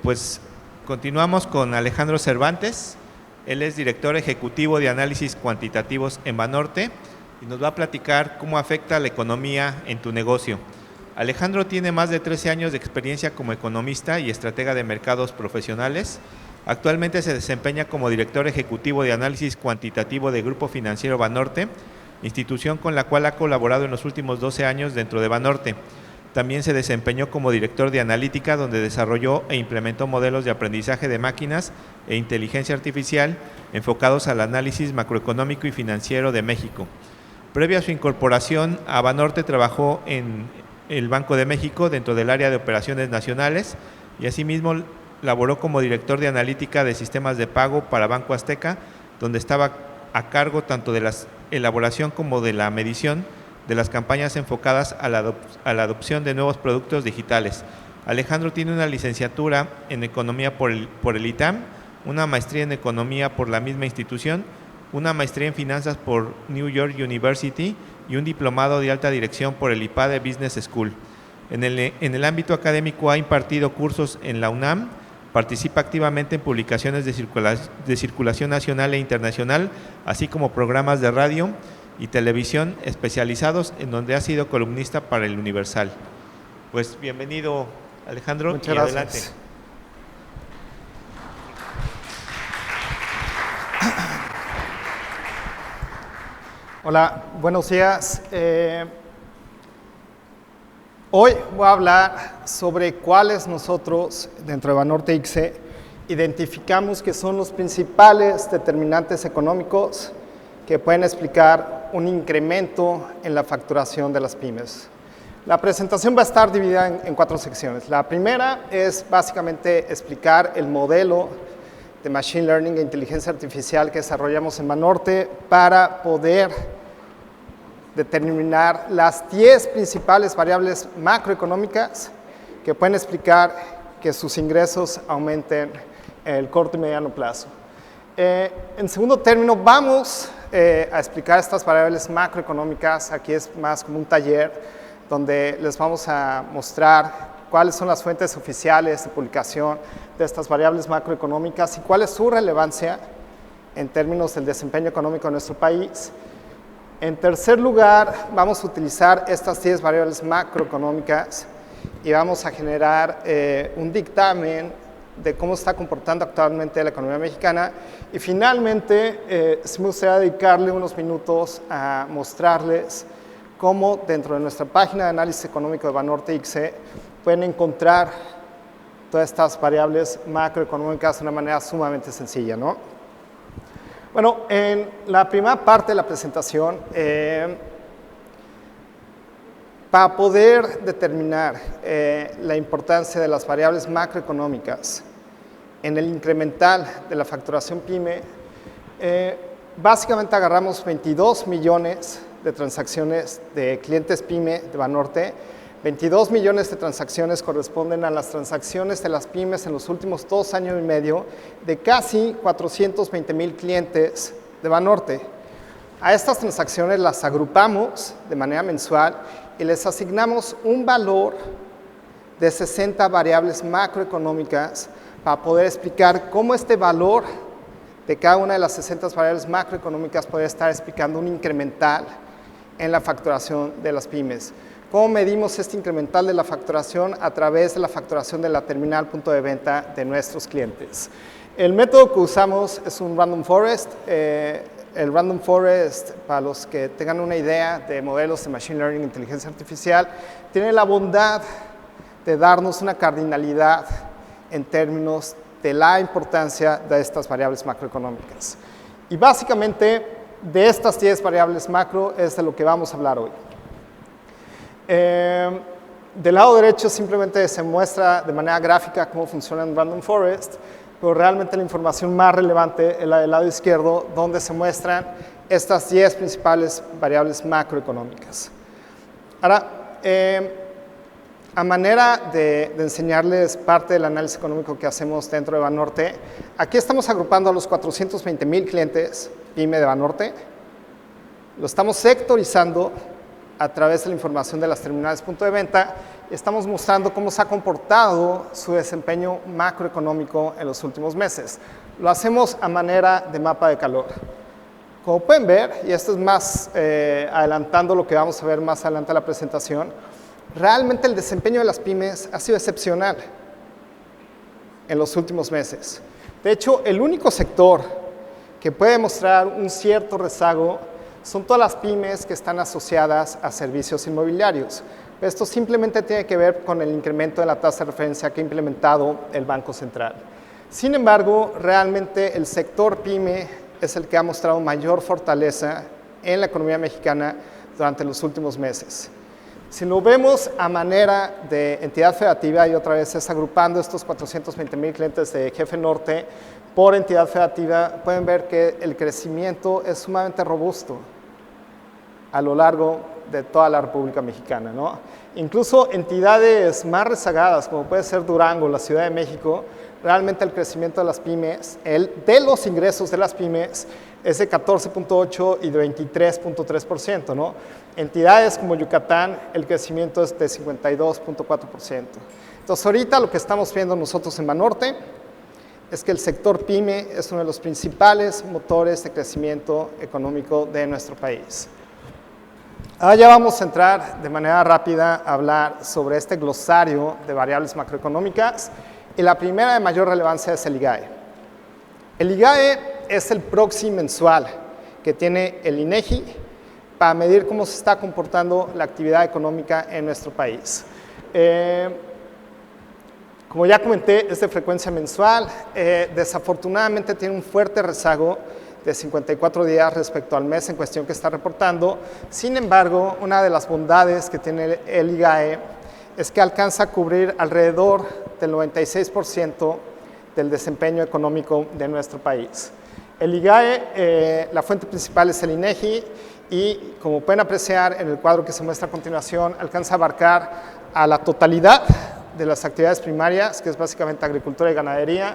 Pues continuamos con Alejandro Cervantes. Él es director ejecutivo de análisis cuantitativos en Banorte y nos va a platicar cómo afecta la economía en tu negocio. Alejandro tiene más de 13 años de experiencia como economista y estratega de mercados profesionales. Actualmente se desempeña como director ejecutivo de análisis cuantitativo de Grupo Financiero Banorte, institución con la cual ha colaborado en los últimos 12 años dentro de Banorte. También se desempeñó como director de analítica, donde desarrolló e implementó modelos de aprendizaje de máquinas e inteligencia artificial enfocados al análisis macroeconómico y financiero de México. Previo a su incorporación a Banorte, trabajó en el Banco de México dentro del área de operaciones nacionales y asimismo laboró como director de analítica de sistemas de pago para Banco Azteca, donde estaba a cargo tanto de la elaboración como de la medición de las campañas enfocadas a la adopción de nuevos productos digitales. Alejandro tiene una licenciatura en Economía por el ITAM, una maestría en Economía por la misma institución, una maestría en Finanzas por New York University y un diplomado de alta dirección por el IPADE Business School. En el ámbito académico ha impartido cursos en la UNAM, participa activamente en publicaciones de circulación nacional e internacional, así como programas de radio y televisión especializados, en donde ha sido columnista para El Universal. Pues bienvenido, Alejandro. Muchas gracias. Adelante. Hola, buenos días. Hoy voy a hablar sobre cuáles nosotros, dentro de Banorte ICSE, identificamos que son los principales determinantes económicos que pueden explicar un incremento en la facturación de las pymes. La presentación va a estar dividida en 4 secciones. La primera es básicamente explicar el modelo de Machine Learning e Inteligencia Artificial que desarrollamos en Banorte para poder determinar las 10 principales variables macroeconómicas que pueden explicar que sus ingresos aumenten en el corto y mediano plazo. En segundo término, vamos a explicar estas variables macroeconómicas. Aquí es más como un taller donde les vamos a mostrar cuáles son las fuentes oficiales de publicación de estas variables macroeconómicas y cuál es su relevancia en términos del desempeño económico de nuestro país. En tercer lugar, vamos a utilizar estas 10 variables macroeconómicas y vamos a generar un dictamen de cómo está comportando actualmente la economía mexicana. Y finalmente, sí me gustaría dedicarle unos minutos a mostrarles cómo dentro de nuestra página de análisis económico de Banorte ICSE pueden encontrar todas estas variables macroeconómicas de una manera sumamente sencilla, ¿no? Bueno, en la primera parte de la presentación, para poder determinar la importancia de las variables macroeconómicas en el incremental de la facturación PYME, básicamente agarramos 22 millones de transacciones de clientes PYME de Banorte. 22 millones de transacciones corresponden a las transacciones de las pymes en los últimos 2 años y medio de casi 420,000 clientes de Banorte. A estas transacciones las agrupamos de manera mensual y les asignamos un valor de 60 variables macroeconómicas para poder explicar cómo este valor de cada una de las 60 variables macroeconómicas puede estar explicando un incremental en la facturación de las pymes. ¿Cómo medimos este incremental de la facturación? A través de la facturación de la terminal punto de venta de nuestros clientes. El método que usamos es un Random Forest. El Random Forest, para los que tengan una idea de modelos de Machine Learning e Inteligencia Artificial, tiene la bondad de darnos una cardinalidad en términos de la importancia de estas variables macroeconómicas. Y básicamente, de estas 10 variables macro es de lo que vamos a hablar hoy. Del lado derecho simplemente se muestra de manera gráfica cómo funciona un Random Forest, pero realmente la información más relevante es la del lado izquierdo, donde se muestran estas 10 principales variables macroeconómicas. Ahora, a manera de enseñarles parte del análisis económico que hacemos dentro de Banorte, aquí estamos agrupando a los 420,000 clientes PYME de Banorte, lo estamos sectorizando a través de la información de las terminales punto de venta estamos mostrando cómo se ha comportado su desempeño macroeconómico en los últimos meses. Lo hacemos a manera de mapa de calor. Como pueden ver, y esto es más adelantando lo que vamos a ver más adelante en la presentación, realmente el desempeño de las pymes ha sido excepcional en los últimos meses. De hecho, el único sector que puede mostrar un cierto rezago son todas las pymes que están asociadas a servicios inmobiliarios. Esto simplemente tiene que ver con el incremento de la tasa de referencia que ha implementado el Banco Central. Sin embargo, realmente el sector pyme es el que ha mostrado mayor fortaleza en la economía mexicana durante los últimos meses. Si lo vemos a manera de entidad federativa, y otra vez es agrupando estos 420,000 clientes de Jefe Norte por entidad federativa, pueden ver que el crecimiento es sumamente robusto a lo largo de toda la República Mexicana, ¿no? Incluso entidades más rezagadas, como puede ser Durango, la Ciudad de México, realmente el crecimiento de las pymes, de los ingresos de las pymes, es de 14.8% y de 23.3%, ¿no? Entidades como Yucatán, el crecimiento es de 52.4%. Entonces, ahorita lo que estamos viendo nosotros en Banorte es que el sector pyme es uno de los principales motores de crecimiento económico de nuestro país. Ahora ya vamos a entrar de manera rápida a hablar sobre este glosario de variables macroeconómicas, y la primera de mayor relevancia es el IGAE. El IGAE es el proxy mensual que tiene el INEGI para medir cómo se está comportando la actividad económica en nuestro país. Como ya comenté, es de frecuencia mensual. Desafortunadamente tiene un fuerte rezago de 54 días respecto al mes en cuestión que está reportando. Sin embargo, una de las bondades que tiene el IGAE es que alcanza a cubrir alrededor del 96% del desempeño económico de nuestro país. El IGAE, la fuente principal es el INEGI, y como pueden apreciar en el cuadro que se muestra a continuación, alcanza a abarcar a la totalidad de las actividades primarias, que es básicamente agricultura y ganadería,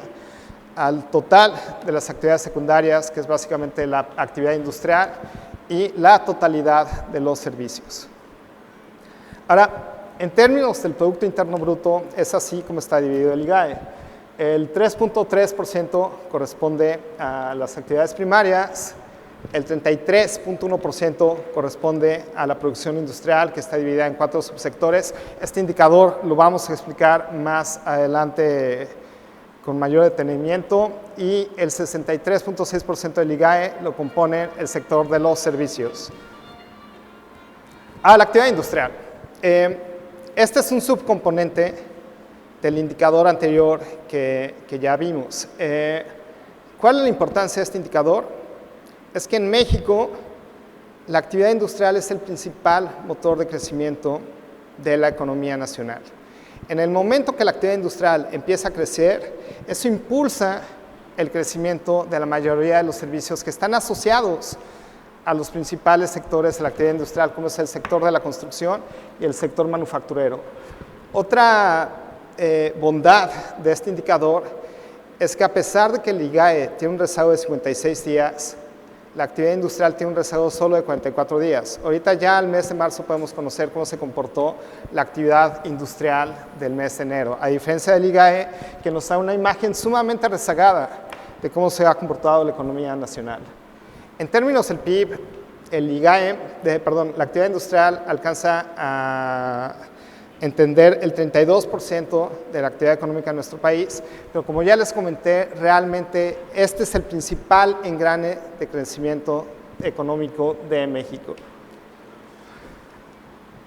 al total de las actividades secundarias, que es básicamente la actividad industrial, y la totalidad de los servicios. Ahora, en términos del Producto Interno Bruto, es así como está dividido el IGAE. El 3.3% corresponde a las actividades primarias, el 33.1% corresponde a la producción industrial, que está dividida en 4 subsectores. Este indicador lo vamos a explicar más adelante con mayor detenimiento, y el 63.6% del IGAE lo compone el sector de los servicios. La actividad industrial. Este es un subcomponente del indicador anterior que ya vimos. ¿Cuál es la importancia de este indicador? Es que en México la actividad industrial es el principal motor de crecimiento de la economía nacional. En el momento que la actividad industrial empieza a crecer, eso impulsa el crecimiento de la mayoría de los servicios que están asociados a los principales sectores de la actividad industrial, como es el sector de la construcción y el sector manufacturero. Otra bondad de este indicador es que, a pesar de que el IGAE tiene un rezago de 56 días, la actividad industrial tiene un rezago solo de 44 días. Ahorita ya al mes de marzo podemos conocer cómo se comportó la actividad industrial del mes de enero, a diferencia del IGAE, que nos da una imagen sumamente rezagada de cómo se ha comportado la economía nacional. En términos del PIB, el IGAE, la actividad industrial alcanza a entender el 32% de la actividad económica de nuestro país, pero como ya les comenté, realmente este es el principal engrane de crecimiento económico de México.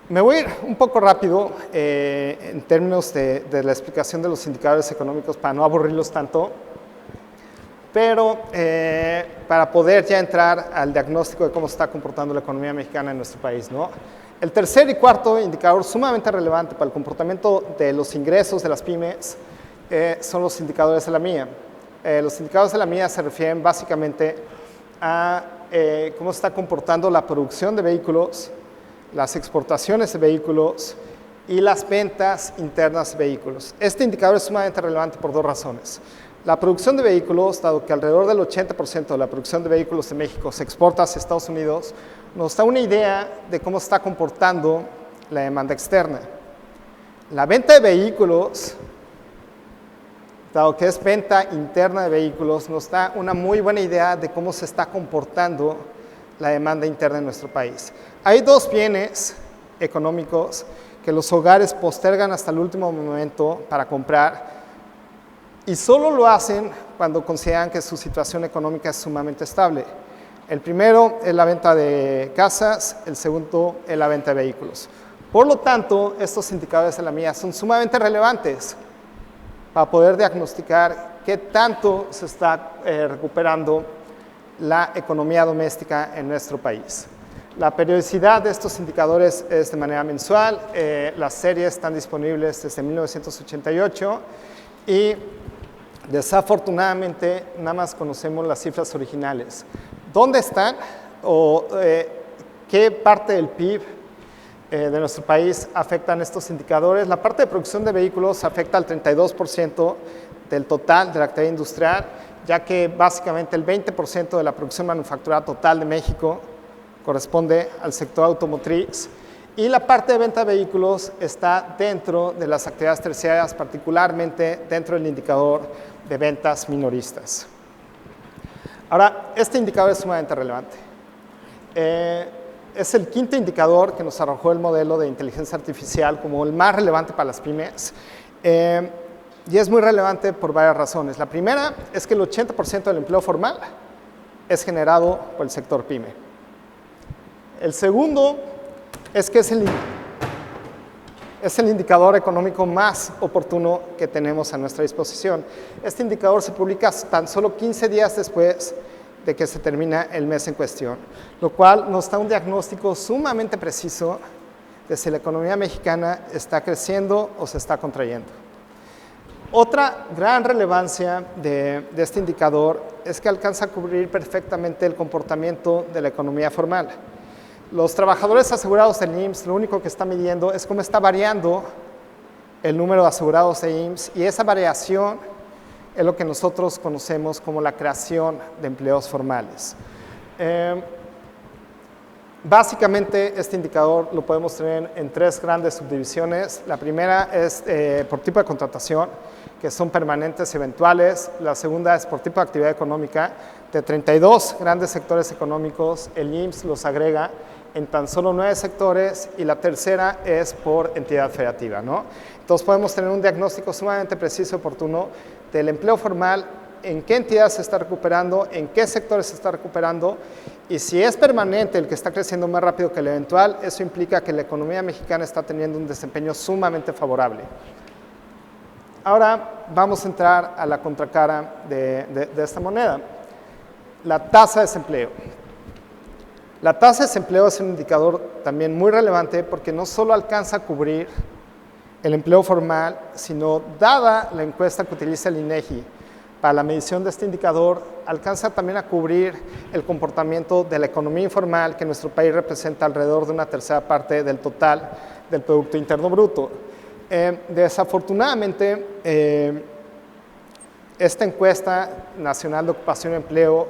Me voy a ir un poco rápido en términos de la explicación de los indicadores económicos para no aburrirlos tanto, pero para poder ya entrar al diagnóstico de cómo se está comportando la economía mexicana en nuestro país, ¿no? El tercer y cuarto indicador sumamente relevante para el comportamiento de los ingresos de las pymes son los indicadores de la MIA. Los indicadores de la MIA se refieren básicamente a cómo se está comportando la producción de vehículos, las exportaciones de vehículos y las ventas internas de vehículos. Este indicador es sumamente relevante por 2 razones. La producción de vehículos, dado que alrededor del 80% de la producción de vehículos de México se exporta hacia Estados Unidos, nos da una idea de cómo está comportando la demanda externa. La venta de vehículos, dado que es venta interna de vehículos, nos da una muy buena idea de cómo se está comportando la demanda interna en nuestro país. Hay dos bienes económicos que los hogares postergan hasta el último momento para comprar y solo lo hacen cuando consideran que su situación económica es sumamente estable. El primero es la venta de casas, el segundo es la venta de vehículos. Por lo tanto, estos indicadores de la MIA son sumamente relevantes para poder diagnosticar qué tanto se está recuperando la economía doméstica en nuestro país. La periodicidad de estos indicadores es de manera mensual, las series están disponibles desde 1988 y desafortunadamente nada más conocemos las cifras originales. ¿Dónde están o qué parte del PIB de nuestro país afectan estos indicadores? La parte de producción de vehículos afecta al 32% del total de la actividad industrial, ya que básicamente el 20% de la producción manufacturada total de México corresponde al sector automotriz, y la parte de venta de vehículos está dentro de las actividades terciarias, particularmente dentro del indicador de ventas minoristas. Ahora, este indicador es sumamente relevante. Es el quinto indicador que nos arrojó el modelo de inteligencia artificial como el más relevante para las pymes, y es muy relevante por varias razones. La primera es que el 80% del empleo formal es generado por el sector pyme. El segundo es que es el indicador económico más oportuno que tenemos a nuestra disposición. Este indicador se publica tan solo 15 días después de que se termina el mes en cuestión, lo cual nos da un diagnóstico sumamente preciso de si la economía mexicana está creciendo o se está contrayendo. Otra gran relevancia de este indicador es que alcanza a cubrir perfectamente el comportamiento de la economía formal. Los trabajadores asegurados del IMSS lo único que está midiendo es cómo está variando el número de asegurados de IMSS, y esa variación es lo que nosotros conocemos como la creación de empleos formales. Básicamente, este indicador lo podemos tener en tres grandes subdivisiones. La primera es por tipo de contratación, que son permanentes y eventuales. La segunda es por tipo de actividad económica. De 32 grandes sectores económicos, el IMSS los agrega en tan solo 9 sectores, y la tercera es por entidad federativa, ¿no? Entonces podemos tener un diagnóstico sumamente preciso y oportuno del empleo formal, en qué entidad se está recuperando, en qué sectores se está recuperando, y si es permanente el que está creciendo más rápido que el eventual, eso implica que la economía mexicana está teniendo un desempeño sumamente favorable. Ahora vamos a entrar a la contracara de esta moneda, la tasa de desempleo. La tasa de desempleo es un indicador también muy relevante porque no solo alcanza a cubrir el empleo formal, sino dada la encuesta que utiliza el INEGI para la medición de este indicador, alcanza también a cubrir el comportamiento de la economía informal, que en nuestro país representa alrededor de una tercera parte del total del Producto Interno Bruto. Desafortunadamente, esta encuesta nacional de ocupación y empleo,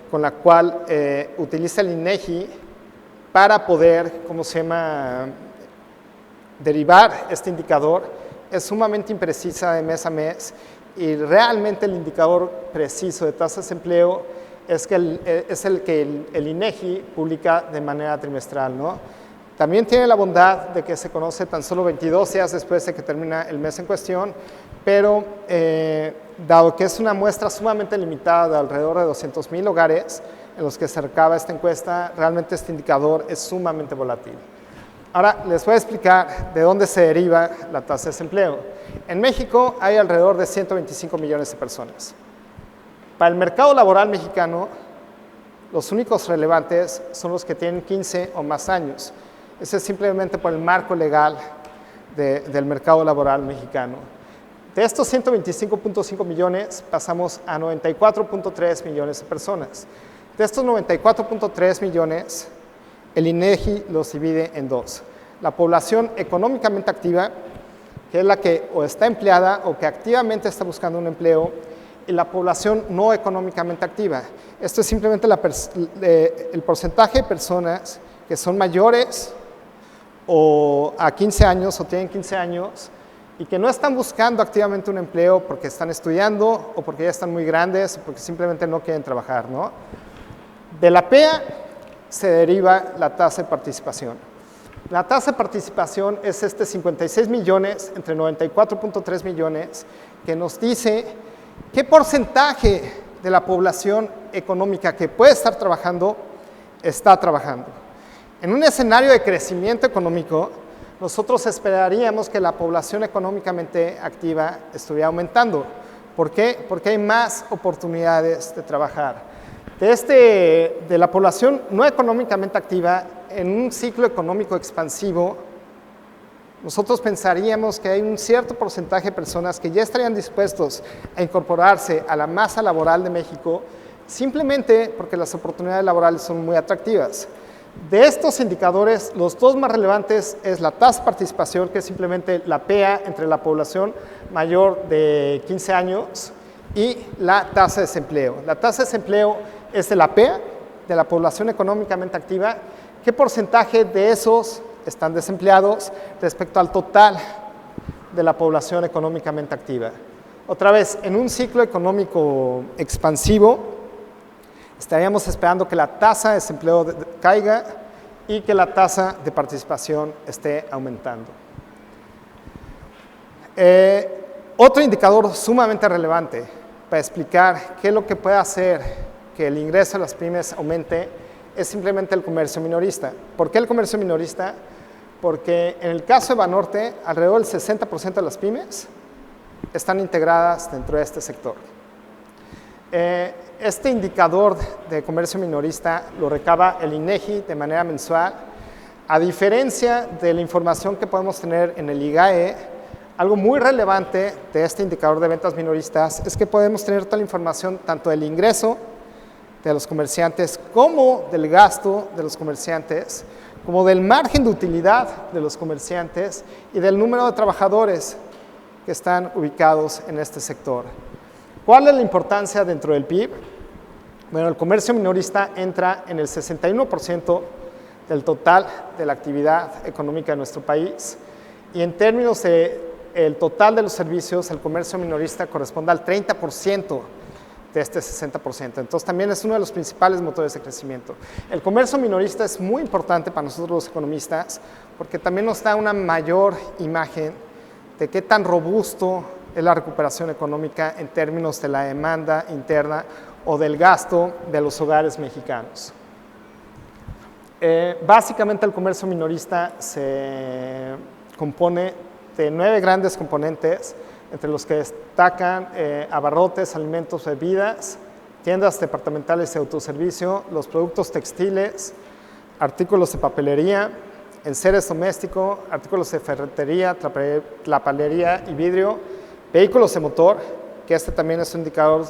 con la cual utiliza el INEGI para poder, derivar este indicador, es sumamente imprecisa de mes a mes, y realmente el indicador preciso de tasa de desempleo es el que el INEGI publica de manera trimestral, ¿no? También tiene la bondad de que se conoce tan solo 22 días después de que termina el mes en cuestión, pero dado que es una muestra sumamente limitada de alrededor de 200,000 hogares en los que se recaba esta encuesta, realmente este indicador es sumamente volátil. Ahora les voy a explicar de dónde se deriva la tasa de desempleo. En México hay alrededor de 125 millones de personas. Para el mercado laboral mexicano, los únicos relevantes son los que tienen 15 o más años. Ese es simplemente por el marco legal del mercado laboral mexicano. De estos 125.5 millones pasamos a 94.3 millones de personas. De estos 94.3 millones, el INEGI los divide en dos. La población económicamente activa, que es la que o está empleada o que activamente está buscando un empleo, y la población no económicamente activa. Esto es simplemente el porcentaje de personas que son mayores o a 15 años o tienen 15 años y que no están buscando activamente un empleo porque están estudiando o porque ya están muy grandes o porque simplemente no quieren trabajar, ¿no? De la PEA se deriva la tasa de participación. La tasa de participación es 56 millones entre 94.3 millones que nos dice qué porcentaje de la población económica que puede estar trabajando está trabajando. En un escenario de crecimiento económico, nosotros esperaríamos que la población económicamente activa estuviera aumentando. ¿Por qué? Porque hay más oportunidades de trabajar. De la población no económicamente activa, en un ciclo económico expansivo, nosotros pensaríamos que hay un cierto porcentaje de personas que ya estarían dispuestos a incorporarse a la masa laboral de México simplemente porque las oportunidades laborales son muy atractivas. De estos indicadores, los dos más relevantes es la tasa de participación, que es simplemente la PEA entre la población mayor de 15 años, y la tasa de desempleo. La tasa de desempleo es de la PEA, de la población económicamente activa. ¿Qué porcentaje de esos están desempleados respecto al total de la población económicamente activa? Otra vez, en un ciclo económico expansivo, estaríamos esperando que la tasa de desempleo caiga y que la tasa de participación esté aumentando. Otro indicador sumamente relevante para explicar qué es lo que puede hacer que el ingreso de las pymes aumente es simplemente el comercio minorista. ¿Por qué el comercio minorista? Porque en el caso de Banorte, alrededor del 60% de las pymes están integradas dentro de este sector. Este indicador de comercio minorista lo recaba el INEGI de manera mensual. A diferencia de la información que podemos tener en el IGAE, algo muy relevante de este indicador de ventas minoristas es que podemos tener toda la información tanto del ingreso de los comerciantes como del gasto de los comerciantes, como del margen de utilidad de los comerciantes y del número de trabajadores que están ubicados en este sector. ¿Cuál es la importancia dentro del PIB? Bueno, el comercio minorista entra en el 61% del total de la actividad económica de nuestro país y en términos del total de los servicios, el comercio minorista corresponde al 30% de este 60%. Entonces también es uno de los principales motores de crecimiento. El comercio minorista es muy importante para nosotros los economistas porque también nos da una mayor imagen de qué tan robusto es la recuperación económica en términos de la demanda interna o del gasto de los hogares mexicanos. Básicamente el comercio minorista se compone de 9 grandes componentes, entre los que destacan abarrotes, alimentos, bebidas, tiendas departamentales de autoservicio, los productos textiles, artículos de papelería, enseres domésticos, artículos de ferretería, tlapalería y vidrio, vehículos de motor, que este también es un indicador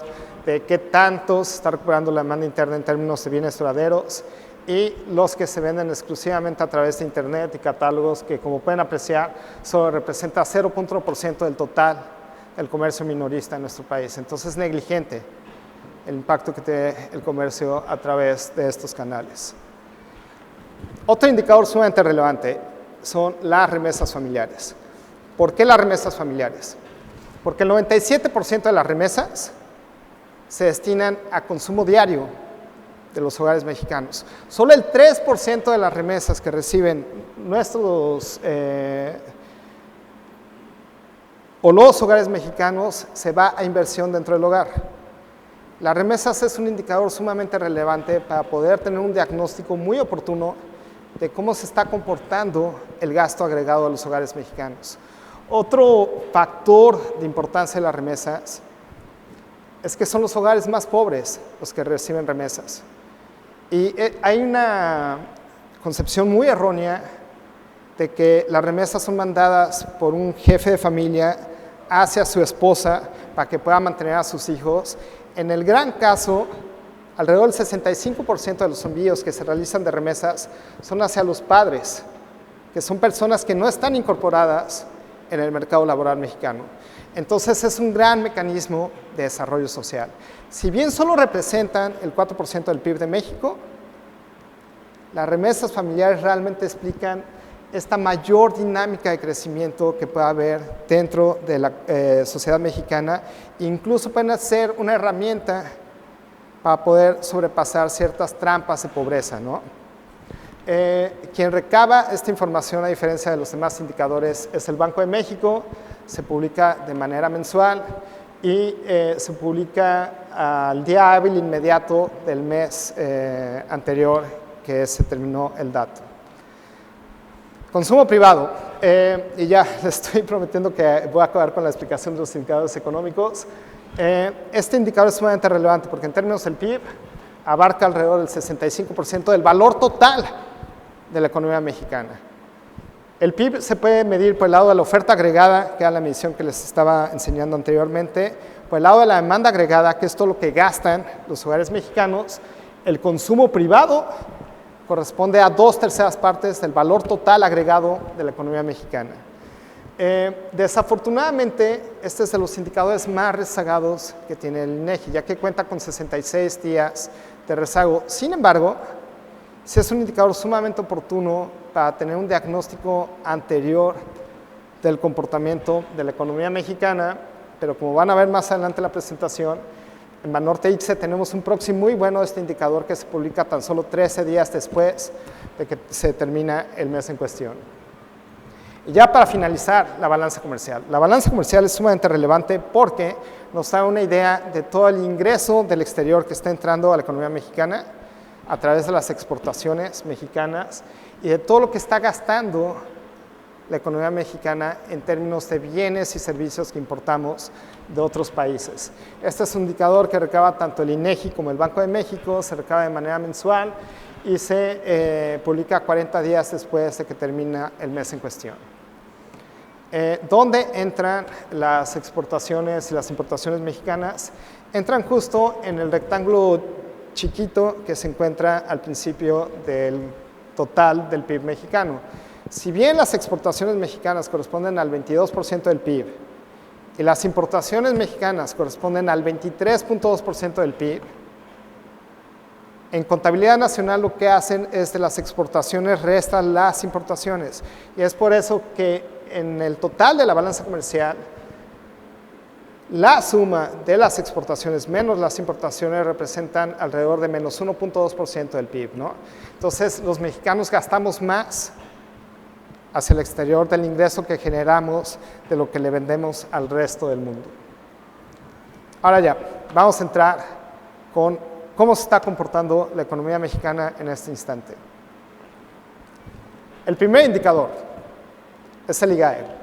de qué tanto se está recuperando la demanda interna en términos de bienes duraderos, y los que se venden exclusivamente a través de internet y catálogos que, como pueden apreciar, solo representa 0.1% del total del comercio minorista en nuestro país. Entonces es negligente el impacto que tiene el comercio a través de estos canales. Otro indicador sumamente relevante son las remesas familiares. ¿Por qué las remesas familiares? Porque el 97% de las remesas se destinan a consumo diario de los hogares mexicanos. Solo el 3% de las remesas que reciben nuestros o los hogares mexicanos se va a inversión dentro del hogar. Las remesas es un indicador sumamente relevante para poder tener un diagnóstico muy oportuno de cómo se está comportando el gasto agregado de los hogares mexicanos. Otro factor de importancia de las remesas es que son los hogares más pobres los que reciben remesas. Y hay una concepción muy errónea de que las remesas son mandadas por un jefe de familia hacia su esposa para que pueda mantener a sus hijos. En el gran caso, alrededor del 65% de los envíos que se realizan de remesas son hacia los padres, que son personas que no están incorporadas en el mercado laboral mexicano. Entonces es un gran mecanismo de desarrollo social. Si bien solo representan el 4% del PIB de México, las remesas familiares realmente explican esta mayor dinámica de crecimiento que pueda haber dentro de la sociedad mexicana, incluso pueden ser una herramienta para poder sobrepasar ciertas trampas de pobreza, ¿no? Quien recaba esta información, a diferencia de los demás indicadores, es el Banco de México. Se publica de manera mensual y se publica al día hábil inmediato del mes anterior que se terminó el dato. Consumo privado, y ya les estoy prometiendo que voy a acabar con la explicación de los indicadores económicos. Este indicador es sumamente relevante porque en términos del PIB abarca alrededor del 65% del valor total de la economía mexicana. El PIB se puede medir por el lado de la oferta agregada, que era la medición que les estaba enseñando anteriormente, por el lado de la demanda agregada, que es todo lo que gastan los hogares mexicanos. El consumo privado corresponde a 2/3 partes del valor total agregado de la economía mexicana. Desafortunadamente, este es de los indicadores más rezagados que tiene el INEGI, ya que cuenta con 66 días de rezago. Sin embargo, sí es un indicador sumamente oportuno para tener un diagnóstico anterior del comportamiento de la economía mexicana, pero como van a ver más adelante en la presentación, en Banorte ICSE tenemos un proxy muy bueno de este indicador que se publica tan solo 13 días después de que se termina el mes en cuestión. Y ya para finalizar, la balanza comercial. La balanza comercial es sumamente relevante porque nos da una idea de todo el ingreso del exterior que está entrando a la economía mexicana a través de las exportaciones mexicanas y de todo lo que está gastando la economía mexicana en términos de bienes y servicios que importamos de otros países. Este es un indicador que recaba tanto el INEGI como el Banco de México, se recaba de manera mensual y se publica 40 días después de que termina el mes en cuestión. ¿Dónde entran las exportaciones y las importaciones mexicanas? Entran justo en el rectángulo chiquito que se encuentra al principio del total del PIB mexicano. Si bien las exportaciones mexicanas corresponden al 22% del PIB y las importaciones mexicanas corresponden al 23.2% del PIB, en contabilidad nacional lo que hacen es de las exportaciones restan las importaciones. Y es por eso que en el total de la balanza comercial, la suma de las exportaciones menos las importaciones representan alrededor de menos 1.2% del PIB, ¿no? Entonces, los mexicanos gastamos más hacia el exterior del ingreso que generamos de lo que le vendemos al resto del mundo. Ahora ya, vamos a entrar con cómo se está comportando la economía mexicana en este instante. El primer indicador es el IGAE.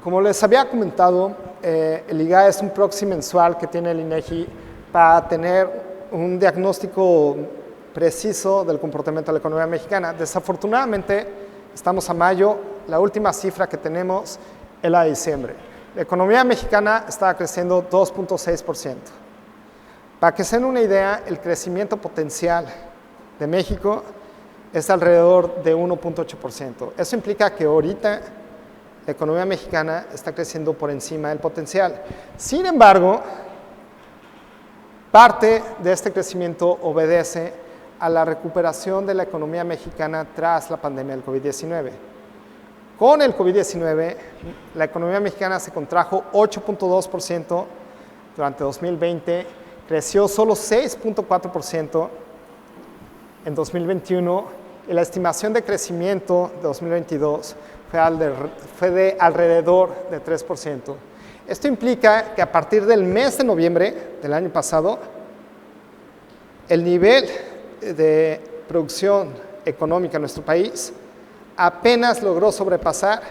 Como les había comentado, el IGAE es un proxy mensual que tiene el INEGI para tener un diagnóstico preciso del comportamiento de la economía mexicana. Desafortunadamente, estamos a mayo, la última cifra que tenemos es la de diciembre. La economía mexicana estaba creciendo 2.6%. Para que se den una idea, el crecimiento potencial de México es alrededor de 1.8%. Eso implica que ahorita la economía mexicana está creciendo por encima del potencial. Sin embargo, parte de este crecimiento obedece a la recuperación de la economía mexicana tras la pandemia del COVID-19. Con el COVID-19, la economía mexicana se contrajo 8.2% durante 2020, creció solo 6.4% en 2021 y la estimación de crecimiento de 2022 fue de alrededor de 3%. Esto implica que a partir del mes de noviembre del año pasado, el nivel de producción económica en nuestro país apenas logró sobrepasar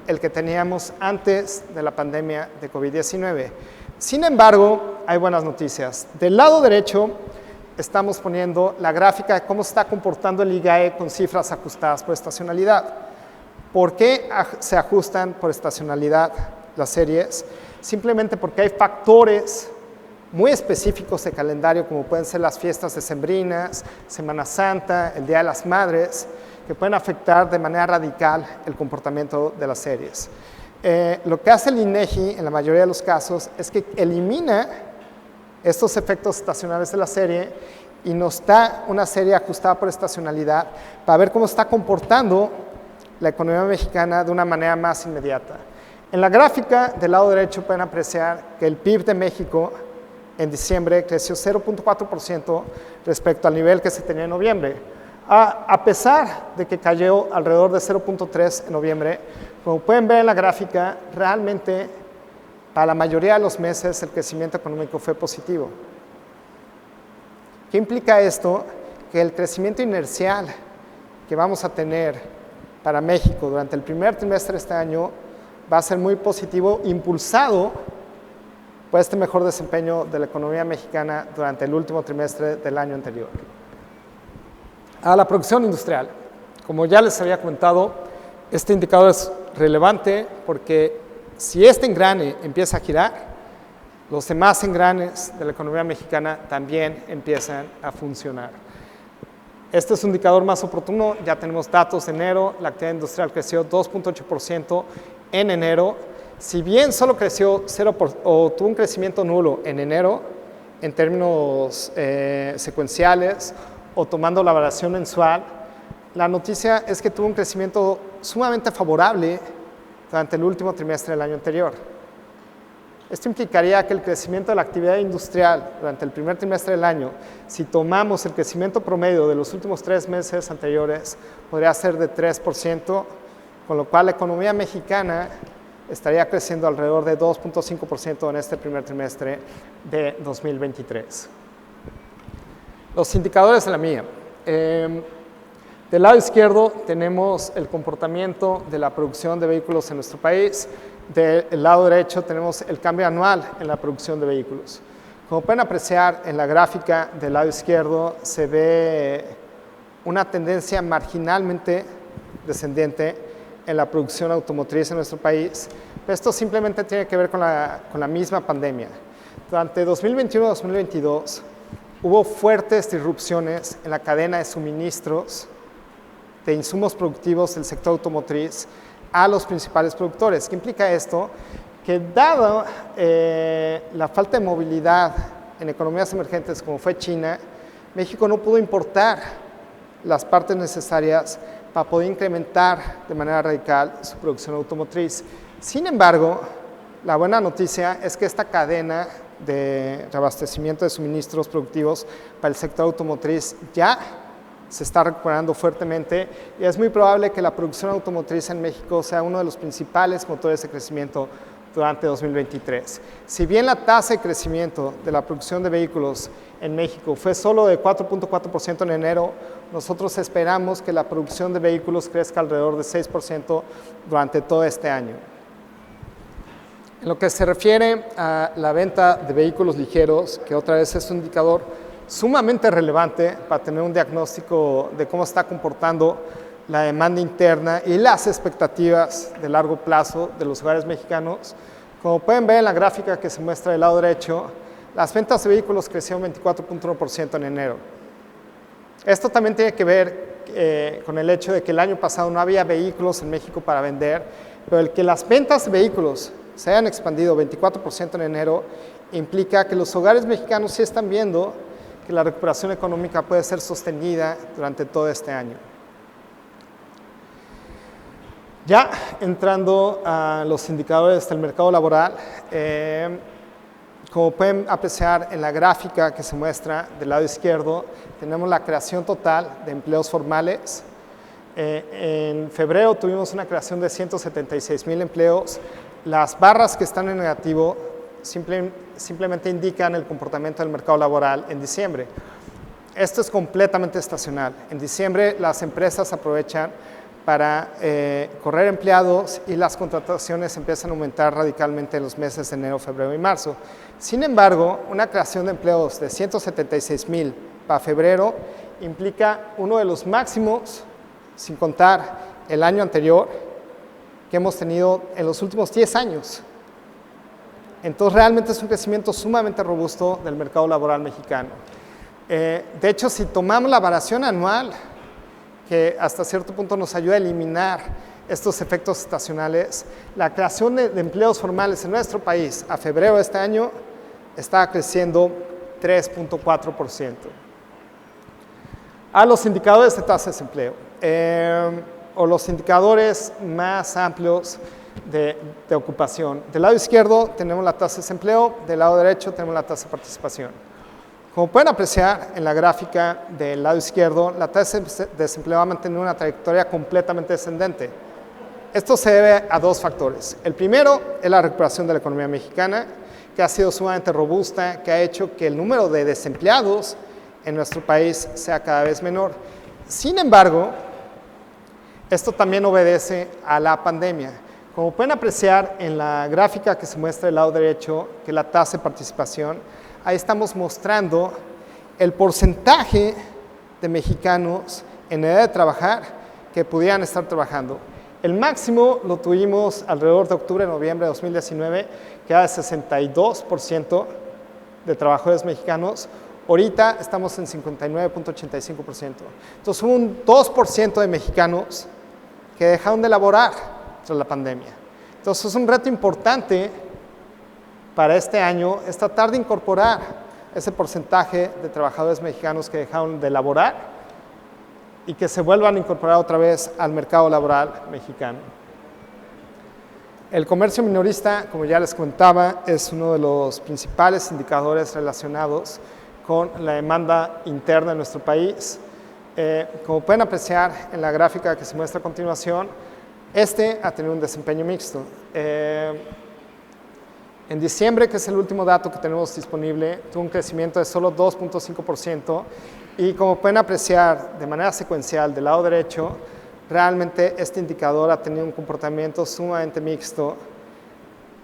el que teníamos antes de la pandemia de COVID-19. Sin embargo, hay buenas noticias. Del lado derecho estamos poniendo la gráfica de cómo se está comportando el IGAE con cifras ajustadas por estacionalidad. ¿Por qué se ajustan por estacionalidad las series? Simplemente porque hay factores muy específicos de calendario, como pueden ser las fiestas decembrinas, Semana Santa, el Día de las Madres, que pueden afectar de manera radical el comportamiento de las series. Lo que hace el INEGI en la mayoría de los casos es que elimina estos efectos estacionales de la serie y nos da una serie ajustada por estacionalidad para ver cómo está comportando la economía mexicana de una manera más inmediata. En la gráfica del lado derecho pueden apreciar que el PIB de México en diciembre creció 0.4% respecto al nivel que se tenía en noviembre. A pesar de que cayó alrededor de 0.3 en noviembre, como pueden ver en la gráfica, realmente para la mayoría de los meses el crecimiento económico fue positivo. ¿Qué implica esto? Que el crecimiento inercial que vamos a tener para México durante el primer trimestre de este año va a ser muy positivo, impulsado por este mejor desempeño de la economía mexicana durante el último trimestre del año anterior. A la producción industrial. Como ya les había comentado, este indicador es relevante porque si este engrane empieza a girar, los demás engranes de la economía mexicana también empiezan a funcionar. Este es un indicador más oportuno, ya tenemos datos de enero, la actividad industrial creció 2.8% en enero. Si bien solo creció o tuvo un crecimiento nulo en enero, en términos secuenciales o tomando la variación mensual, la noticia es que tuvo un crecimiento sumamente favorable durante el último trimestre del año anterior. Esto implicaría que el crecimiento de la actividad industrial durante el primer trimestre del año, si tomamos el crecimiento promedio de los últimos 3 meses anteriores, podría ser de 3%, con lo cual la economía mexicana estaría creciendo alrededor de 2.5% en este primer trimestre de 2023. Los indicadores de la MIA. Del lado izquierdo tenemos el comportamiento de la producción de vehículos en nuestro país. Del lado derecho tenemos el cambio anual en la producción de vehículos. Como pueden apreciar en la gráfica del lado izquierdo se ve una tendencia marginalmente descendiente en la producción automotriz en nuestro país. Esto simplemente tiene que ver con la misma pandemia. Durante 2021 y 2022 hubo fuertes disrupciones en la cadena de suministros de insumos productivos del sector automotriz a los principales productores. ¿Qué implica esto? Que dado la falta de movilidad en economías emergentes como fue China, México no pudo importar las partes necesarias para poder incrementar de manera radical su producción automotriz. Sin embargo, la buena noticia es que esta cadena de reabastecimiento de suministros productivos para el sector automotriz ya se está recuperando fuertemente y es muy probable que la producción automotriz en México sea uno de los principales motores de crecimiento durante 2023. Si bien la tasa de crecimiento de la producción de vehículos en México fue solo de 4.4% en enero, nosotros esperamos que la producción de vehículos crezca alrededor de 6% durante todo este año. En lo que se refiere a la venta de vehículos ligeros, que otra vez es un indicador sumamente relevante para tener un diagnóstico de cómo está comportando la demanda interna y las expectativas de largo plazo de los hogares mexicanos. Como pueden ver en la gráfica que se muestra del lado derecho, las ventas de vehículos crecieron 24.1% en enero. Esto también tiene que ver con el hecho de que el año pasado no había vehículos en México para vender, pero el que las ventas de vehículos se hayan expandido 24% en enero implica que los hogares mexicanos sí están viendo que la recuperación económica puede ser sostenida durante todo este año. Ya entrando a los indicadores del mercado laboral, como pueden apreciar en la gráfica que se muestra del lado izquierdo, tenemos la creación total de empleos formales. En febrero tuvimos una creación de 176,000 empleos. Las barras que están en negativo simplemente indican el comportamiento del mercado laboral en diciembre. Esto es completamente estacional. En diciembre las empresas aprovechan para correr empleados y las contrataciones empiezan a aumentar radicalmente en los meses de enero, febrero y marzo. Sin embargo, una creación de empleos de 176,000 para febrero implica uno de los máximos, sin contar el año anterior, que hemos tenido en los últimos 10 años. Entonces, realmente es un crecimiento sumamente robusto del mercado laboral mexicano. De hecho, si tomamos la variación anual, que hasta cierto punto nos ayuda a eliminar estos efectos estacionales, la creación de empleos formales en nuestro país a febrero de este año está creciendo 3.4%. a los indicadores de tasa de desempleo, o los indicadores más amplios de ocupación. Del lado izquierdo tenemos la tasa de desempleo, del lado derecho tenemos la tasa de participación. Como pueden apreciar en la gráfica del lado izquierdo, la tasa de desempleo ha mantenido una trayectoria completamente descendente. Esto se debe a dos factores. El primero es la recuperación de la economía mexicana, que ha sido sumamente robusta, que ha hecho que el número de desempleados en nuestro país sea cada vez menor. Sin embargo, esto también obedece a la pandemia. Como pueden apreciar en la gráfica que se muestra del lado derecho, que es la tasa de participación, ahí estamos mostrando el porcentaje de mexicanos en edad de trabajar que pudieran estar trabajando. El máximo lo tuvimos alrededor de octubre-noviembre de 2019, que era de 62% de trabajadores mexicanos. Ahorita estamos en 59.85%. Entonces hubo un 2% de mexicanos que dejaron de laborar tras la pandemia. Entonces es un reto importante para este año es tratar de incorporar ese porcentaje de trabajadores mexicanos que dejaron de laborar y que se vuelvan a incorporar otra vez al mercado laboral mexicano. El comercio minorista, como ya les comentaba, es uno de los principales indicadores relacionados con la demanda interna de nuestro país. Como pueden apreciar en la gráfica que se muestra a continuación, este ha tenido un desempeño mixto. En diciembre, que es el último dato que tenemos disponible, tuvo un crecimiento de solo 2.5%, y como pueden apreciar de manera secuencial del lado derecho, realmente este indicador ha tenido un comportamiento sumamente mixto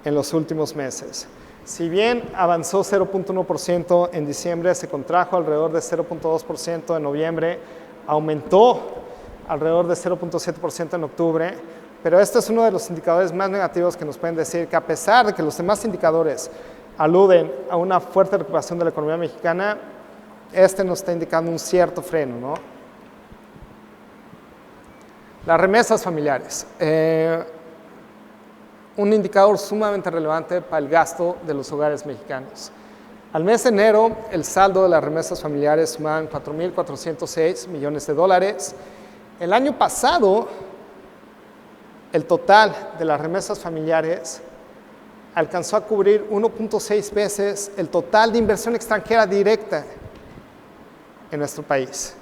en los últimos meses. Si bien avanzó 0.1% en diciembre, se contrajo alrededor de 0.2% en noviembre, aumentó alrededor de 0.7% en octubre, pero este es uno de los indicadores más negativos que nos pueden decir que a pesar de que los demás indicadores aluden a una fuerte recuperación de la economía mexicana, este nos está indicando un cierto freno, ¿no? Las remesas familiares. Un indicador sumamente relevante para el gasto de los hogares mexicanos. Al mes de enero, el saldo de las remesas familiares sumaban 4.406 millones de dólares. El año pasado, el total de las remesas familiares alcanzó a cubrir 1.6 veces el total de inversión extranjera directa en nuestro país.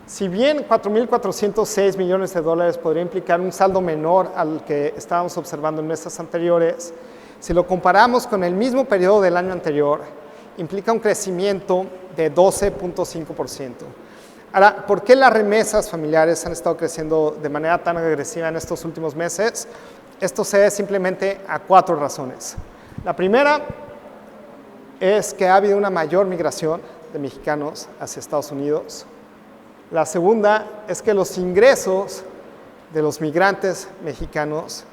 Si bien 4.406 millones de dólares podría implicar un saldo menor al que estábamos observando en meses anteriores, si lo comparamos con el mismo periodo del año anterior, implica un crecimiento de 12.5%. Ahora, ¿por qué las remesas familiares han estado creciendo de manera tan agresiva en estos últimos meses? Esto se debe simplemente a 4 razones. La primera es que ha habido una mayor migración de mexicanos hacia Estados Unidos. La segunda es que los ingresos de los migrantes mexicanos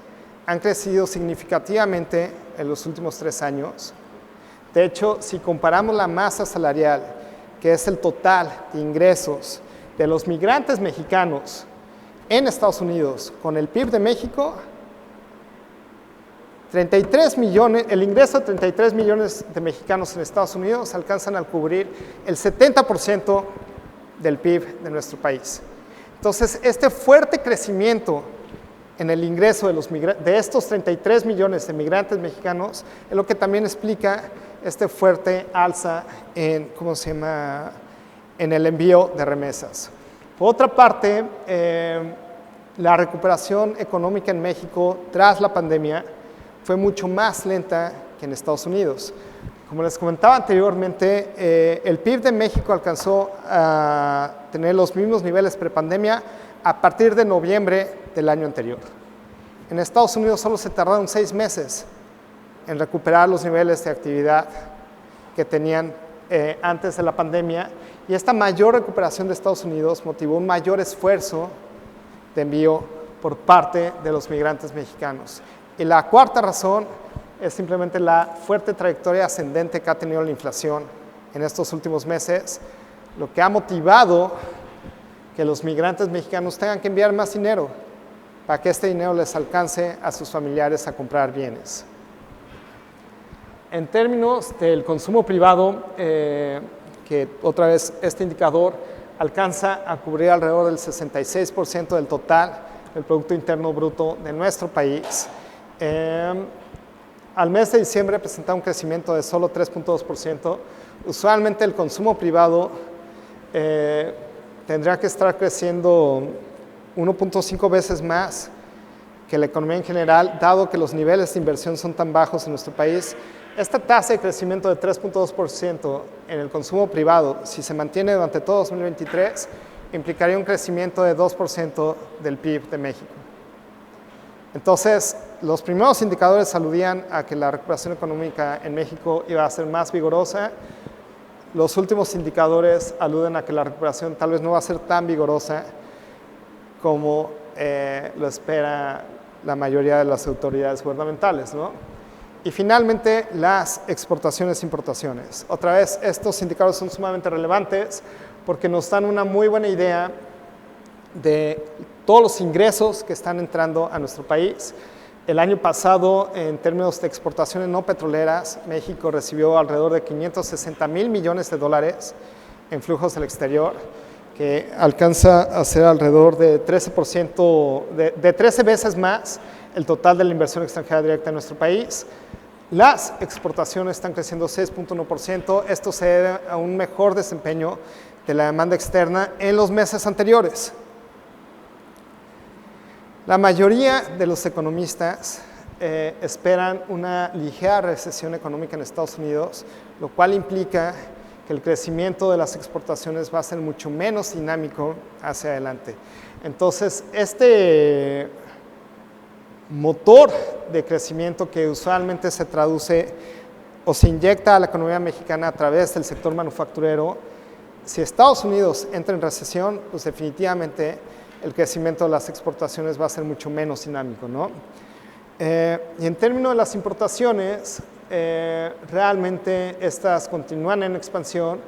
han crecido significativamente en los últimos 3 años. De hecho, si comparamos la masa salarial, que es el total de ingresos de los migrantes mexicanos en Estados Unidos con el PIB de México, 33 millones, el ingreso de 33 millones de mexicanos en Estados Unidos alcanzan a cubrir el 70% del PIB de nuestro país. Entonces, este fuerte crecimiento en el ingreso de estos 33 millones de migrantes mexicanos es lo que también explica este fuerte alza en, en el envío de remesas. Por otra parte, la recuperación económica en México tras la pandemia fue mucho más lenta que en Estados Unidos. Como les comentaba anteriormente, el PIB de México alcanzó a tener los mismos niveles prepandemia a partir de noviembre del año anterior. En Estados Unidos solo se tardaron 6 meses en recuperar los niveles de actividad que tenían antes de la pandemia, y esta mayor recuperación de Estados Unidos motivó un mayor esfuerzo de envío por parte de los migrantes mexicanos. Y la cuarta razón es simplemente la fuerte trayectoria ascendente que ha tenido la inflación en estos últimos meses, lo que ha motivado que los migrantes mexicanos tengan que enviar más dinero para que este dinero les alcance a sus familiares a comprar bienes. En términos del consumo privado, que otra vez este indicador alcanza a cubrir alrededor del 66% del total del Producto Interno Bruto de nuestro país. Al mes de diciembre presentaba un crecimiento de solo 3.2%. Usualmente el consumo privado tendría que estar creciendo 1.5 veces más que la economía en general, dado que los niveles de inversión son tan bajos en nuestro país. Esta tasa de crecimiento de 3.2% en el consumo privado, si se mantiene durante todo 2023, implicaría un crecimiento de 2% del PIB de México. Entonces, los primeros indicadores aludían a que la recuperación económica en México iba a ser más vigorosa. Los últimos indicadores aluden a que la recuperación tal vez no va a ser tan vigorosa como lo espera la mayoría de las autoridades gubernamentales, ¿no? Y finalmente, las exportaciones e importaciones. Otra vez, estos indicadores son sumamente relevantes porque nos dan una muy buena idea de todos los ingresos que están entrando a nuestro país. El año pasado, en términos de exportaciones no petroleras, México recibió alrededor de 560,000 millones de dólares en flujos del exterior, que alcanza a ser alrededor de 13%, de 13 veces más el total de la inversión extranjera directa en nuestro país. Las exportaciones están creciendo 6.1%. Esto se debe a un mejor desempeño de la demanda externa en los meses anteriores. La mayoría de los economistas esperan una ligera recesión económica en Estados Unidos, lo cual implica que el crecimiento de las exportaciones va a ser mucho menos dinámico hacia adelante. Entonces, este motor de crecimiento que usualmente se traduce o se inyecta a la economía mexicana a través del sector manufacturero, si Estados Unidos entra en recesión, pues definitivamente el crecimiento de las exportaciones va a ser mucho menos dinámico, ¿no? Y en términos de las importaciones, realmente estas continúan en expansión,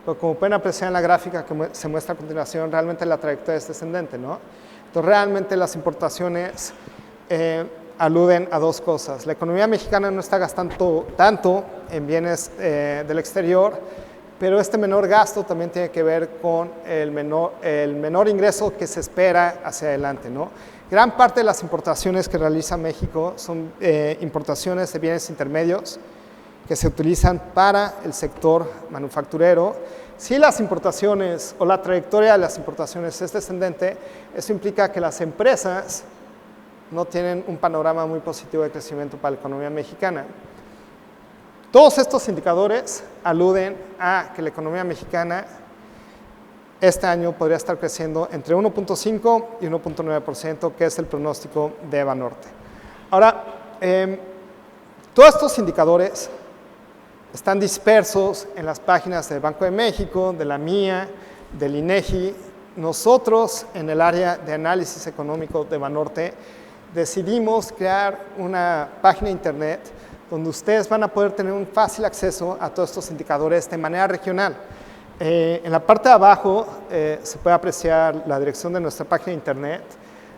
pero como pueden apreciar en la gráfica que se muestra a continuación, realmente la trayectoria es descendente, ¿no? Entonces, realmente las importaciones aluden a dos cosas. La economía mexicana no está gastando tanto en bienes del exterior, pero este menor gasto también tiene que ver con el menor ingreso que se espera hacia adelante, ¿no? Gran parte de las importaciones que realiza México son importaciones de bienes intermedios que se utilizan para el sector manufacturero. Si las importaciones o la trayectoria de las importaciones es descendente, eso implica que las empresas no tienen un panorama muy positivo de crecimiento para la economía mexicana. Todos estos indicadores aluden a que la economía mexicana este año podría estar creciendo entre 1.5 y 1.9%, que es el pronóstico de Banorte. Ahora, todos estos indicadores están dispersos en las páginas del Banco de México, de la MIA, del INEGI. Nosotros, en el área de análisis económico de Banorte, decidimos crear una página de internet donde ustedes van a poder tener un fácil acceso a todos estos indicadores de manera regional. En la parte de abajo se puede apreciar la dirección de nuestra página de internet.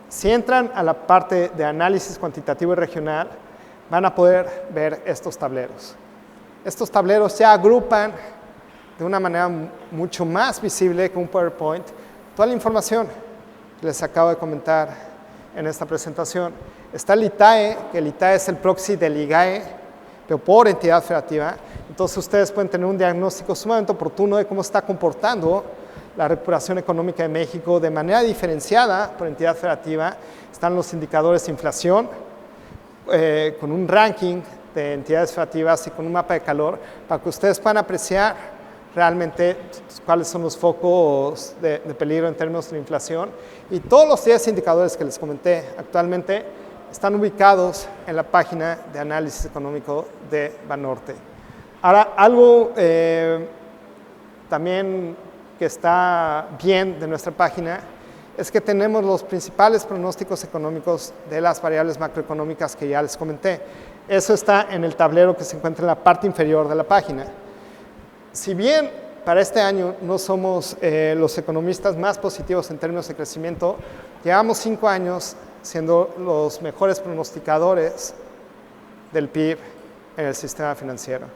Si entran a la parte de análisis cuantitativo y regional, van a poder ver estos tableros. Estos tableros ya agrupan de una manera mucho más visible que un PowerPoint toda la información que les acabo de comentar en esta presentación. Está el ITAE, que el ITAE es el proxy del IGAE, pero por entidad federativa. Entonces ustedes pueden tener un diagnóstico sumamente oportuno de cómo está comportando la recuperación económica de México de manera diferenciada por entidad federativa. Están los indicadores de inflación, con un ranking de entidades federativas y con un mapa de calor, para que ustedes puedan apreciar realmente cuáles son los focos de peligro en términos de inflación. Y todos los 10 indicadores que les comenté actualmente están ubicados en la página de análisis económico de Banorte. Ahora, algo también que está bien de nuestra página es que tenemos los principales pronósticos económicos de las variables macroeconómicas que ya les comenté. Eso está en el tablero que se encuentra en la parte inferior de la página. Si bien para este año no somos los economistas más positivos en términos de crecimiento, llevamos 5 años siendo los mejores pronosticadores del PIB en el sistema financiero.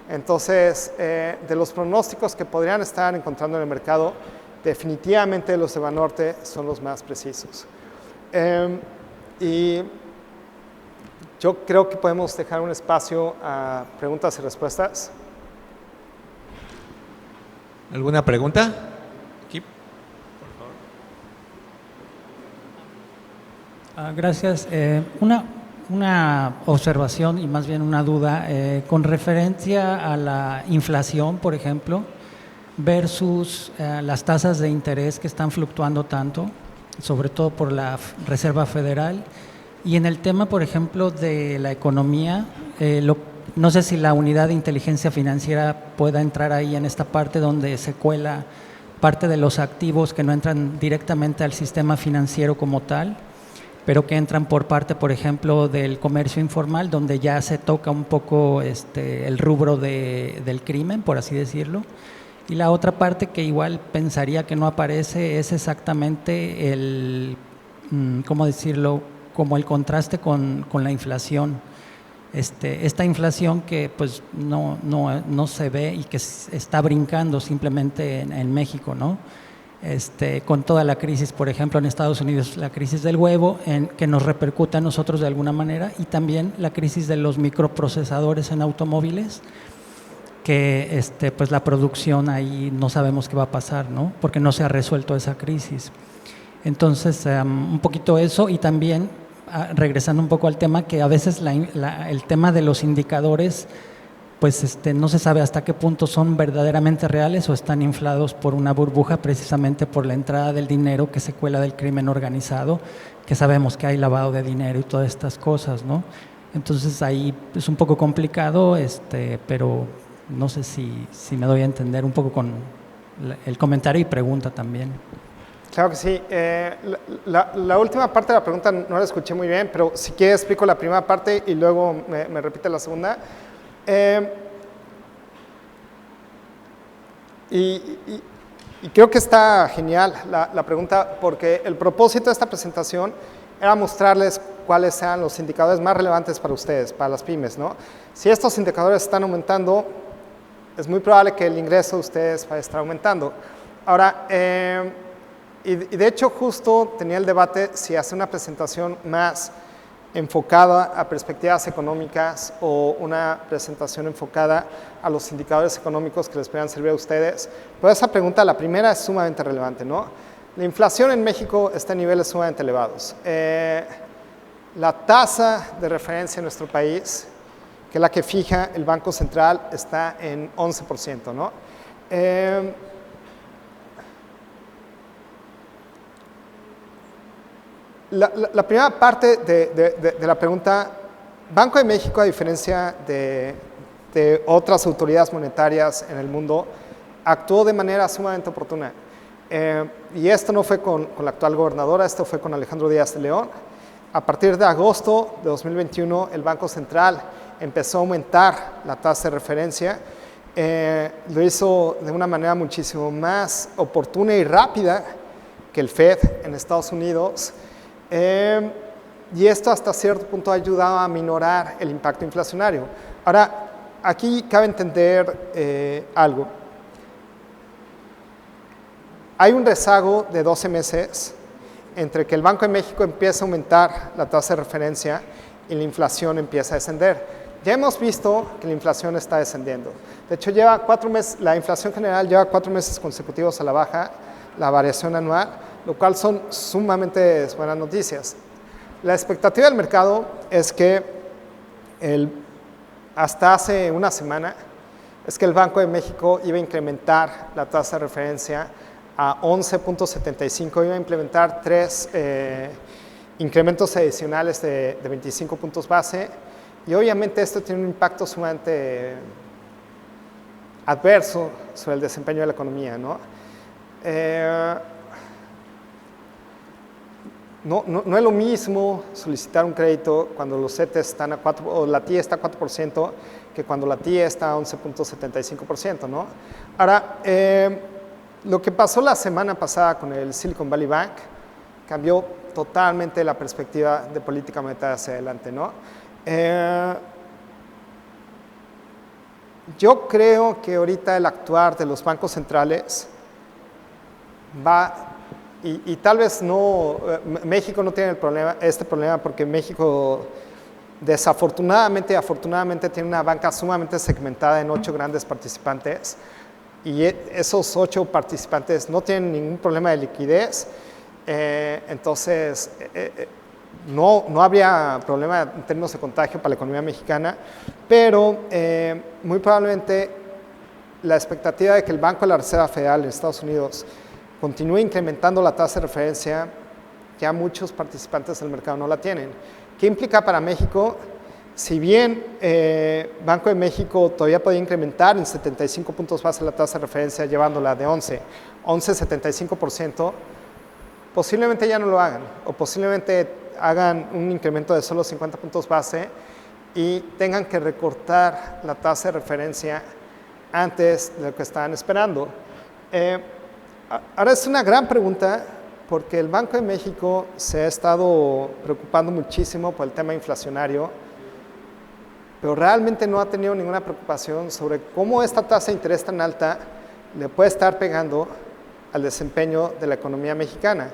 Entonces, de los pronósticos que podrían estar encontrando en el mercado, definitivamente los de Banorte son los más precisos. Y yo creo que podemos dejar un espacio a preguntas y respuestas. ¿Alguna pregunta? Aquí. Gracias. Una observación y más bien una duda con referencia a la inflación, por ejemplo, versus las tasas de interés que están fluctuando tanto, sobre todo por la Reserva Federal. Y en el tema, por ejemplo, de la economía, no sé si la unidad de inteligencia financiera pueda entrar ahí en esta parte donde se cuela parte de los activos que no entran directamente al sistema financiero como tal, pero que entran por parte, por ejemplo, del comercio informal, donde ya se toca un poco el rubro del crimen, por así decirlo. Y la otra parte que igual pensaría que no aparece es exactamente ¿cómo decirlo?, como el contraste con la inflación. Esta inflación que pues no se ve y que está brincando simplemente en México, ¿no? Con toda la crisis, por ejemplo, en Estados Unidos, la crisis del huevo, que nos repercute a nosotros de alguna manera, y también la crisis de los microprocesadores en automóviles, que pues la producción ahí no sabemos qué va a pasar, ¿no? Porque no se ha resuelto esa crisis. Entonces, un poquito eso, y también, regresando un poco al tema, que a veces el tema de los indicadores, pues no se sabe hasta qué punto son verdaderamente reales o están inflados por una burbuja, precisamente por la entrada del dinero que se cuela del crimen organizado, que sabemos que hay lavado de dinero y todas estas cosas, ¿no? Entonces ahí es un poco complicado, pero no sé si me doy a entender un poco con el comentario y pregunta también. Claro que sí. La última parte de la pregunta no la escuché muy bien, pero si quieres explico la primera parte y luego me repite la segunda. Y creo que está genial la pregunta, porque el propósito de esta presentación era mostrarles cuáles sean los indicadores más relevantes para ustedes, para las pymes, ¿no? Si estos indicadores están aumentando, es muy probable que el ingreso de ustedes vaya a estar aumentando. Ahora, y de hecho justo tenía el debate si hacer una presentación más enfocada a perspectivas económicas o una presentación enfocada a los indicadores económicos que les puedan servir a ustedes. Pero esa pregunta, la primera, es sumamente relevante, ¿no? La inflación en México está en niveles sumamente elevados. La tasa de referencia en nuestro país, que es la que fija el Banco Central, está en 11%, ¿no? La primera parte de la pregunta, Banco de México, a diferencia de otras autoridades monetarias en el mundo, actuó de manera sumamente oportuna. Y esto no fue con la actual gobernadora, esto fue con Alejandro Díaz de León. A partir de agosto de 2021, el Banco Central empezó a aumentar la tasa de referencia. Lo hizo de una manera muchísimo más oportuna y rápida que el Fed en Estados Unidos. Y esto hasta cierto punto ha ayudado a minorar el impacto inflacionario. Ahora, aquí cabe entender algo. Hay un rezago de 12 meses entre que el Banco de México empieza a aumentar la tasa de referencia y la inflación empieza a descender. Ya hemos visto que la inflación está descendiendo. De hecho, lleva 4 meses, la inflación general lleva 4 meses consecutivos a la baja, la variación anual, lo cual son sumamente buenas noticias. La expectativa del mercado es que hasta hace una semana es que el Banco de México iba a incrementar la tasa de referencia a 11.75, iba a implementar 3 incrementos adicionales de 25 puntos base, y obviamente esto tiene un impacto sumamente adverso sobre el desempeño de la economía, ¿no? No es lo mismo solicitar un crédito cuando los CETES están a 4%, o la TIE está a 4%, que cuando la TIE está a 11.75%, ¿no? Ahora, lo que pasó la semana pasada con el Silicon Valley Bank cambió totalmente la perspectiva de política monetaria hacia adelante, ¿no? Yo creo que ahorita el actuar de los bancos centrales y tal vez no, México no tiene este problema porque México desafortunadamente y afortunadamente tiene una banca sumamente segmentada en 8 grandes participantes y esos 8 participantes no tienen ningún problema de liquidez, entonces no habría problema en términos de contagio para la economía mexicana, pero muy probablemente la expectativa de que el Banco de la Reserva Federal de Estados Unidos continúe incrementando la tasa de referencia, ya muchos participantes del mercado no la tienen. ¿Qué implica para México? Si bien Banco de México todavía podía incrementar en 75 puntos base la tasa de referencia, llevándola de 11,75%, posiblemente ya no lo hagan, o posiblemente hagan un incremento de solo 50 puntos base y tengan que recortar la tasa de referencia antes de lo que estaban esperando. Ahora es una gran pregunta porque el Banco de México se ha estado preocupando muchísimo por el tema inflacionario, pero realmente no ha tenido ninguna preocupación sobre cómo esta tasa de interés tan alta le puede estar pegando al desempeño de la economía mexicana.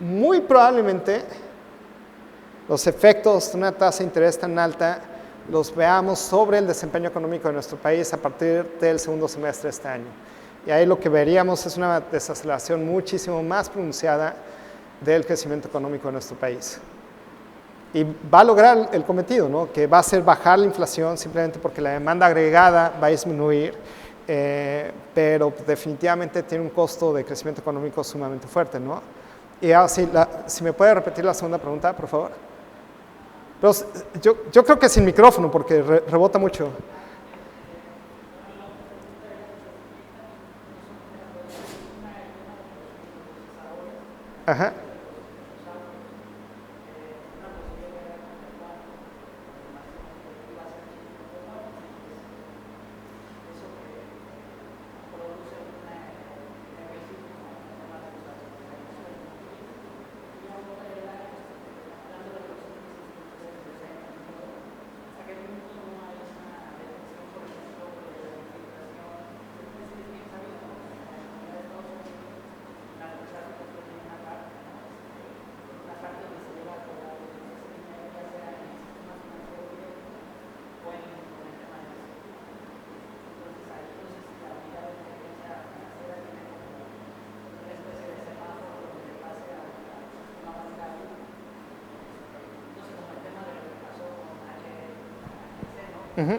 Muy probablemente los efectos de una tasa de interés tan alta los veamos sobre el desempeño económico de nuestro país a partir del segundo semestre de este año. Y ahí lo que veríamos es una desaceleración muchísimo más pronunciada del crecimiento económico de nuestro país. Y va a lograr el cometido, ¿no? Que va a ser bajar la inflación simplemente porque la demanda agregada va a disminuir, pero definitivamente tiene un costo de crecimiento económico sumamente fuerte, ¿no? Y ahora sí, si me puede repetir la segunda pregunta, por favor. Pero yo creo que sin micrófono porque rebota mucho. Ajá. Uh-huh.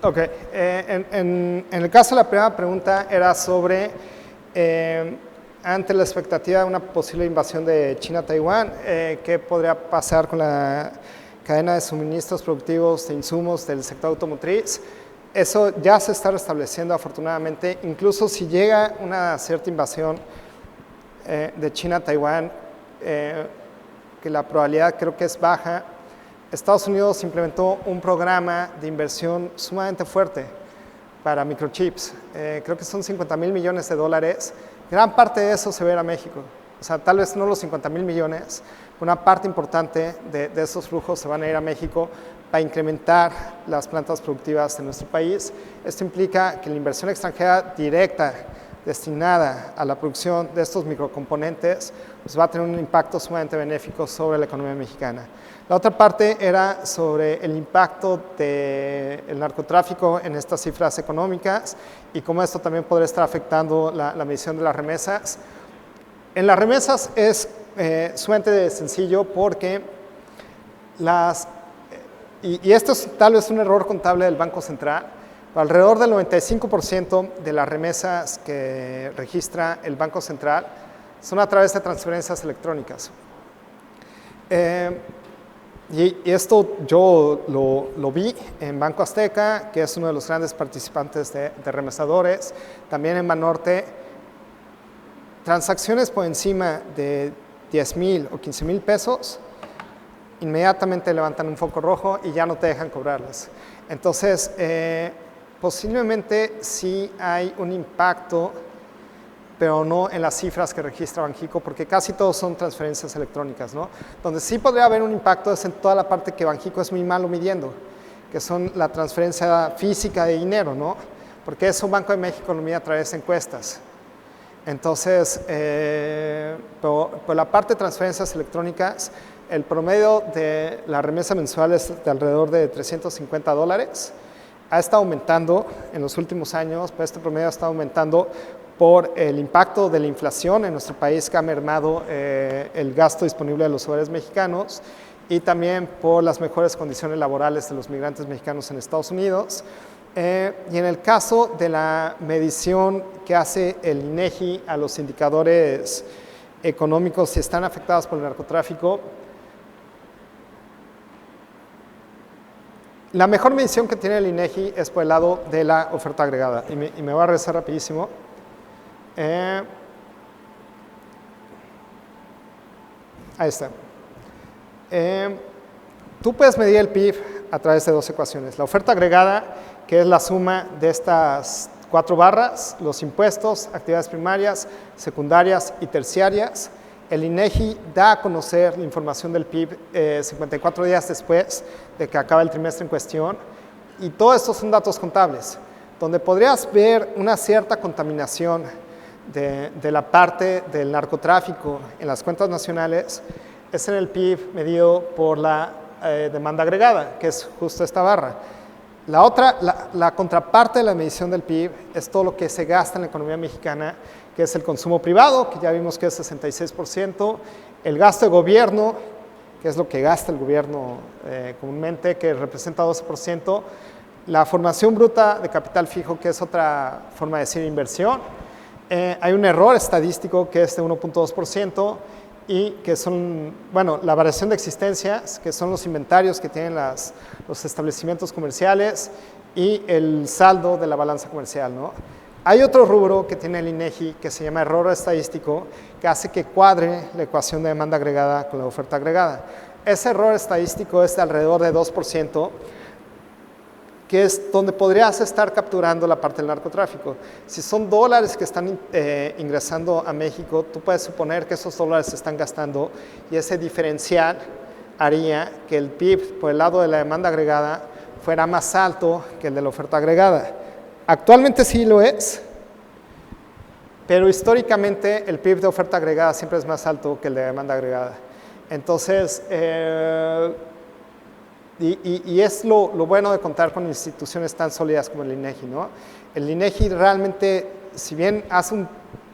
Ok, en el caso de la primera pregunta era sobre, ante la expectativa de una posible invasión de China a Taiwán, ¿qué podría pasar con la cadena de suministros productivos de insumos del sector automotriz? Eso ya se está restableciendo afortunadamente, incluso si llega una cierta invasión de China a Taiwán, que la probabilidad creo que es baja. Estados Unidos implementó un programa de inversión sumamente fuerte para microchips. Creo que son $50,000 millones. Gran parte de eso se va a ir a México. O sea, tal vez no los 50,000 millones, una parte importante de esos flujos se van a ir a México para incrementar las plantas productivas de nuestro país. Esto implica que la inversión extranjera directa destinada a la producción de estos microcomponentes pues va a tener un impacto sumamente benéfico sobre la economía mexicana. La otra parte era sobre el impacto del narcotráfico en estas cifras económicas y cómo esto también podría estar afectando la medición de las remesas. En las remesas es sumamente sencillo porque y esto es tal vez un error contable del Banco Central, alrededor del 95% de las remesas que registra el Banco Central son a través de transferencias electrónicas. Y esto yo lo vi en Banco Azteca, que es uno de los grandes participantes de remesadores, también en Banorte. Transacciones por encima de 10,000 o 15,000 pesos, inmediatamente levantan un foco rojo y ya no te dejan cobrarles. Entonces, posiblemente sí hay un impacto, pero no en las cifras que registra Banxico, porque casi todos son transferencias electrónicas, ¿no? Donde sí podría haber un impacto es en toda la parte que Banxico es muy malo midiendo, que son la transferencia física de dinero, ¿no? Porque eso Banco de México lo mide a través de encuestas. Entonces, por la parte de transferencias electrónicas, el promedio de la remesa mensual es de alrededor de $350. Ha estado aumentando en los últimos años, pero este promedio ha estado aumentando por el impacto de la inflación en nuestro país, que ha mermado el gasto disponible de los hogares mexicanos, y también por las mejores condiciones laborales de los migrantes mexicanos en Estados Unidos. Y en el caso de la medición que hace el INEGI a los indicadores económicos si están afectados por el narcotráfico, la mejor medición que tiene el INEGI es por el lado de la oferta agregada. Y me voy a regresar rapidísimo. Ahí está. Tú puedes medir el PIB a través de dos ecuaciones. La oferta agregada, que es la suma de estas 4 barras, los impuestos, actividades primarias, secundarias y terciarias. El INEGI da a conocer la información del PIB 54 días después de que acaba el trimestre en cuestión, y todo esto son datos contables, donde podrías ver una cierta contaminación de la parte del narcotráfico en las cuentas nacionales, es en el PIB medido por la demanda agregada, que es justo esta barra. La contraparte de la medición del PIB es todo lo que se gasta en la economía mexicana, que es el consumo privado, que ya vimos que es 66%, el gasto de gobierno, que es lo que gasta el gobierno comúnmente, que representa 12%, la formación bruta de capital fijo, que es otra forma de decir inversión. Hay un error estadístico que es de 1.2%, y que son, bueno, la variación de existencias, que son los inventarios que tienen los establecimientos comerciales, y el saldo de la balanza comercial, ¿no? Hay otro rubro que tiene el INEGI que se llama error estadístico, que hace que cuadre la ecuación de demanda agregada con la oferta agregada. Ese error estadístico es de alrededor de 2%, que es donde podrías estar capturando la parte del narcotráfico. Si son dólares que están ingresando a México, tú puedes suponer que esos dólares se están gastando, y ese diferencial haría que el PIB por el lado de la demanda agregada fuera más alto que el de la oferta agregada. Actualmente sí lo es, pero históricamente el PIB de oferta agregada siempre es más alto que el de demanda agregada. Entonces, y es lo bueno de contar con instituciones tan sólidas como el INEGI, ¿no? El INEGI realmente, si bien hace un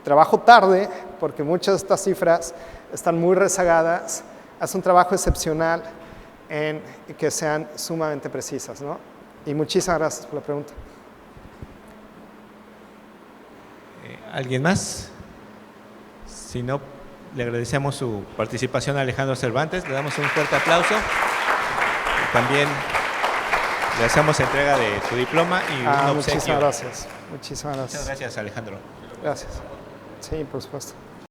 trabajo tarde, porque muchas de estas cifras están muy rezagadas, hace un trabajo excepcional en que sean sumamente precisas, ¿no? Y muchísimas gracias por la pregunta. ¿Alguien más? Si no, le agradecemos su participación a Alejandro Cervantes, le damos un fuerte aplauso. También le hacemos entrega de tu diploma y un obsequio. Muchísimas gracias. Muchísimas gracias. Muchas gracias, Alejandro. Gracias. Sí, por supuesto.